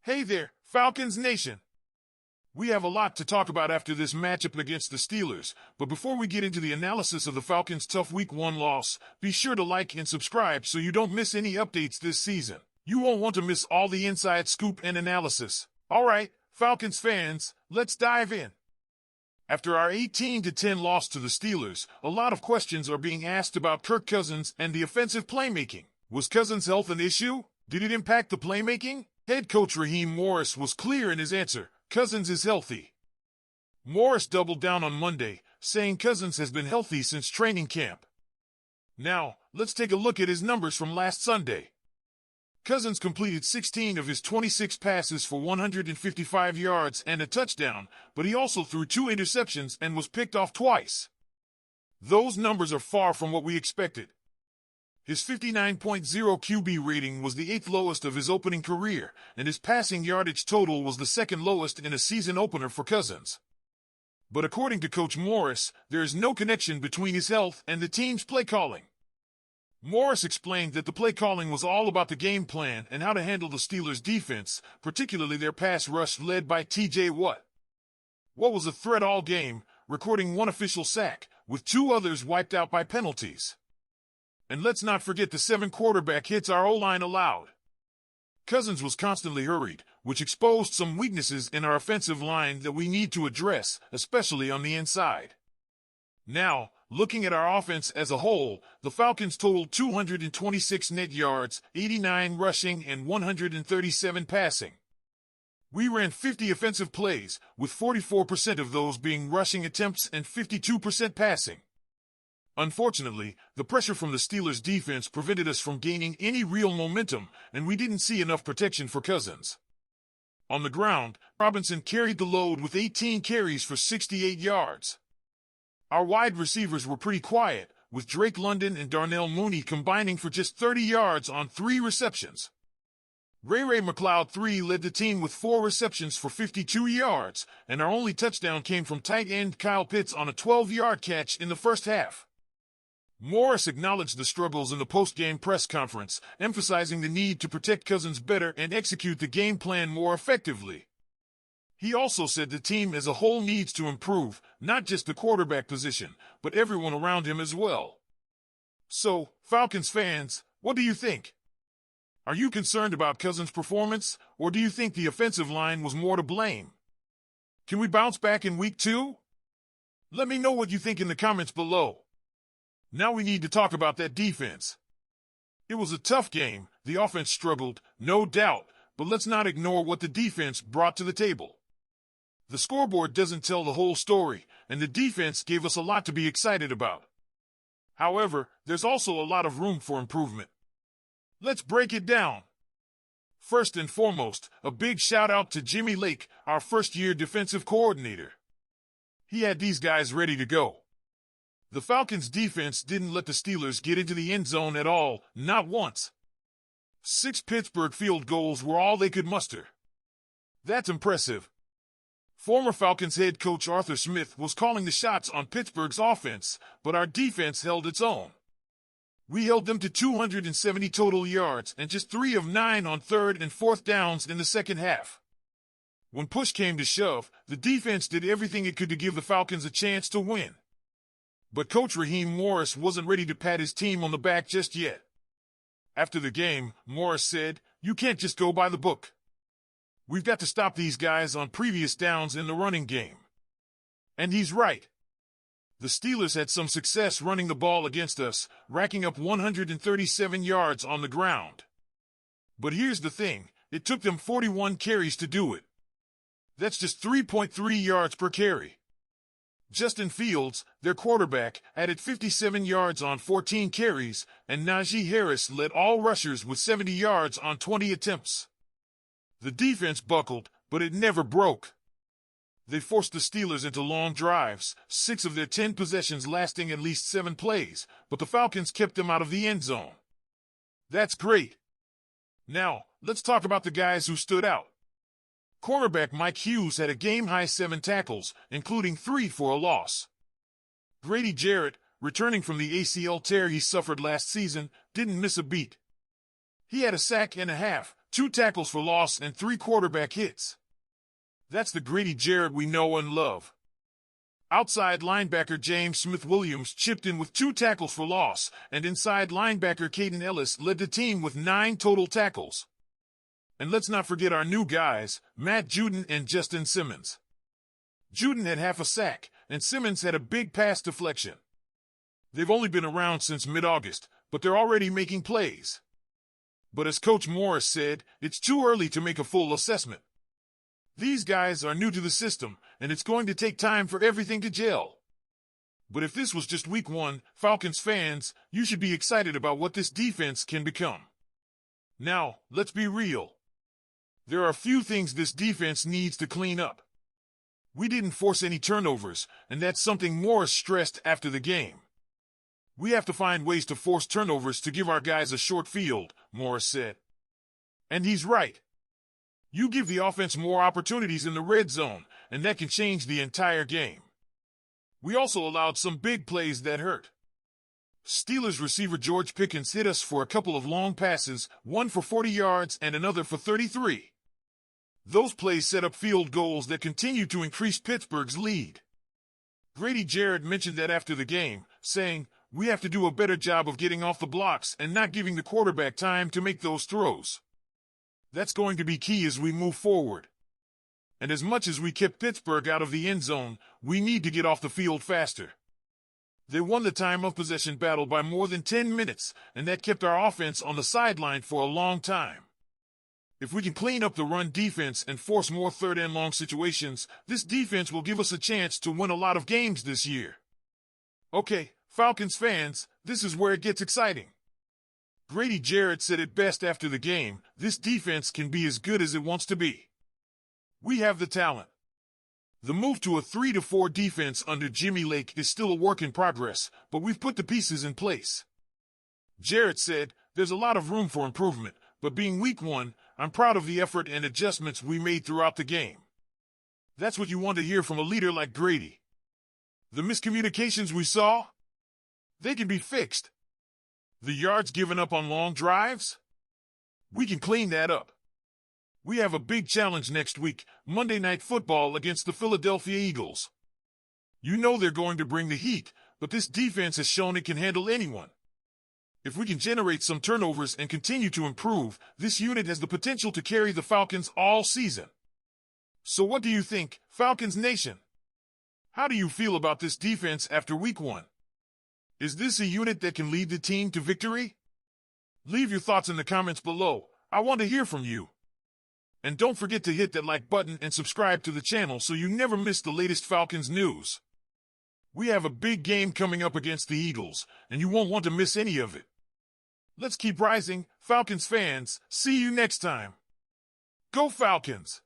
Hey there, Falcons Nation! We have a lot to talk about after this matchup against the Steelers, but before we get into the analysis of the Falcons' tough Week 1 loss, be sure to like and subscribe so you don't miss any updates this season. You won't want to miss all the inside scoop and analysis. Alright, Falcons fans, let's dive in. After our 18-10 loss to the Steelers, a lot of questions are being asked about Kirk Cousins and the offensive playmaking. Was Cousins' health an issue? Did it impact the playmaking? Head coach Raheem Morris was clear in his answer. Cousins is healthy. Morris doubled down on Monday, saying Cousins has been healthy since training camp. Now, let's take a look at his numbers from last Sunday. Cousins completed 16 of his 26 passes for 155 yards and a touchdown, but he also threw 2 interceptions and was picked off twice. Those numbers are far from what we expected. His 59.0 QB rating was the 8th lowest of his opening career, and his passing yardage total was the 2nd lowest in a season opener for Cousins. But according to Coach Morris, there is no connection between his health and the team's play calling. Morris explained that the play calling was all about the game plan and how to handle the Steelers' defense, particularly their pass rush led by T.J. Watt. Watt was a threat all game, recording 1 official sack, with 2 others wiped out by penalties. And let's not forget the 7 quarterback hits our O-line allowed. Cousins was constantly hurried, which exposed some weaknesses in our offensive line that we need to address, especially on the inside. Now, looking at our offense as a whole, the Falcons totaled 226 net yards, 89 rushing, and 137 passing. We ran 50 offensive plays, with 44% of those being rushing attempts and 52% passing. Unfortunately, the pressure from the Steelers' defense prevented us from gaining any real momentum, and we didn't see enough protection for Cousins. On the ground, Robinson carried the load with 18 carries for 68 yards. Our wide receivers were pretty quiet, with Drake London and Darnell Mooney combining for just 30 yards on 3 receptions. Ray McLeod III led the team with 4 receptions for 52 yards, and our only touchdown came from tight end Kyle Pitts on a 12-yard catch in the first half. Morris acknowledged the struggles in the post-game press conference, emphasizing the need to protect Cousins better and execute the game plan more effectively. He also said the team as a whole needs to improve, not just the quarterback position, but everyone around him as well. So, Falcons fans, what do you think? Are you concerned about Cousins' performance, or do you think the offensive line was more to blame? Can we bounce back in Week 2? Let me know what you think in the comments below. Now we need to talk about that defense. It was a tough game, the offense struggled, no doubt, but let's not ignore what the defense brought to the table. The scoreboard doesn't tell the whole story, and the defense gave us a lot to be excited about. However, there's also a lot of room for improvement. Let's break it down. First and foremost, a big shout out to Jimmy Lake, our first-year defensive coordinator. He had these guys ready to go. The Falcons' defense didn't let the Steelers get into the end zone at all, not once. 6 Pittsburgh field goals were all they could muster. That's impressive. Former Falcons head coach Arthur Smith was calling the shots on Pittsburgh's offense, but our defense held its own. We held them to 270 total yards and just 3 of 9 on 3rd and 4th downs in the second half. When push came to shove, the defense did everything it could to give the Falcons a chance to win. But Coach Raheem Morris wasn't ready to pat his team on the back just yet. After the game, Morris said, "You can't just go by the book. We've got to stop these guys on previous downs in the running game." And he's right. The Steelers had some success running the ball against us, racking up 137 yards on the ground. But here's the thing, it took them 41 carries to do it. That's just 3.3 yards per carry. Justin Fields, their quarterback, added 57 yards on 14 carries, and Najee Harris led all rushers with 70 yards on 20 attempts. The defense buckled, but it never broke. They forced the Steelers into long drives, 6 of their 10 possessions lasting at least 7 plays, but the Falcons kept them out of the end zone. That's great. Now, let's talk about the guys who stood out. Cornerback Mike Hughes had a game-high 7 tackles, including 3 for a loss. Grady Jarrett, returning from the ACL tear he suffered last season, didn't miss a beat. He had a sack and a half, 2 tackles for loss, and 3 quarterback hits. That's the Grady Jarrett we know and love. Outside linebacker James Smith-Williams chipped in with 2 tackles for loss, and inside linebacker Caden Ellis led the team with 9 total tackles. And let's not forget our new guys, Matt Juden and Justin Simmons. Juden had half a sack, and Simmons had a big pass deflection. They've only been around since mid-August, but they're already making plays. But as Coach Morris said, it's too early to make a full assessment. These guys are new to the system, and it's going to take time for everything to gel. But if this was just week 1, Falcons fans, you should be excited about what this defense can become. Now, let's be real. There are a few things this defense needs to clean up. We didn't force any turnovers, and that's something Morris stressed after the game. We have to find ways to force turnovers to give our guys a short field, Morris said. And he's right. You give the offense more opportunities in the red zone, and that can change the entire game. We also allowed some big plays that hurt. Steelers receiver George Pickens hit us for a couple of long passes, one for 40 yards and another for 33. Those plays set up field goals that continue to increase Pittsburgh's lead. Grady Jarrett mentioned that after the game, saying, "We have to do a better job of getting off the blocks and not giving the quarterback time to make those throws. That's going to be key as we move forward. And as much as we kept Pittsburgh out of the end zone, we need to get off the field faster." They won the time of possession battle by more than 10 minutes, and that kept our offense on the sideline for a long time. If we can clean up the run defense and force more third and long situations, this defense will give us a chance to win a lot of games this year. Okay, Falcons fans, this is where it gets exciting. Grady Jarrett said it best after the game, this defense can be as good as it wants to be. We have the talent. The move to a 3-4 defense under Jimmy Lake is still a work in progress, but we've put the pieces in place. Jarrett said, "There's a lot of room for improvement, but being week 1, I'm proud of the effort and adjustments we made throughout the game." That's what you want to hear from a leader like Grady. The miscommunications we saw? They can be fixed. The yards given up on long drives? We can clean that up. We have a big challenge next week, Monday Night Football against the Philadelphia Eagles. You know they're going to bring the heat, but this defense has shown it can handle anyone. If we can generate some turnovers and continue to improve, this unit has the potential to carry the Falcons all season. So what do you think, Falcons Nation? How do you feel about this defense after week 1? Is this a unit that can lead the team to victory? Leave your thoughts in the comments below. I want to hear from you. And don't forget to hit that like button and subscribe to the channel so you never miss the latest Falcons news. We have a big game coming up against the Eagles, and you won't want to miss any of it. Let's keep rising, Falcons fans. See you next time. Go Falcons!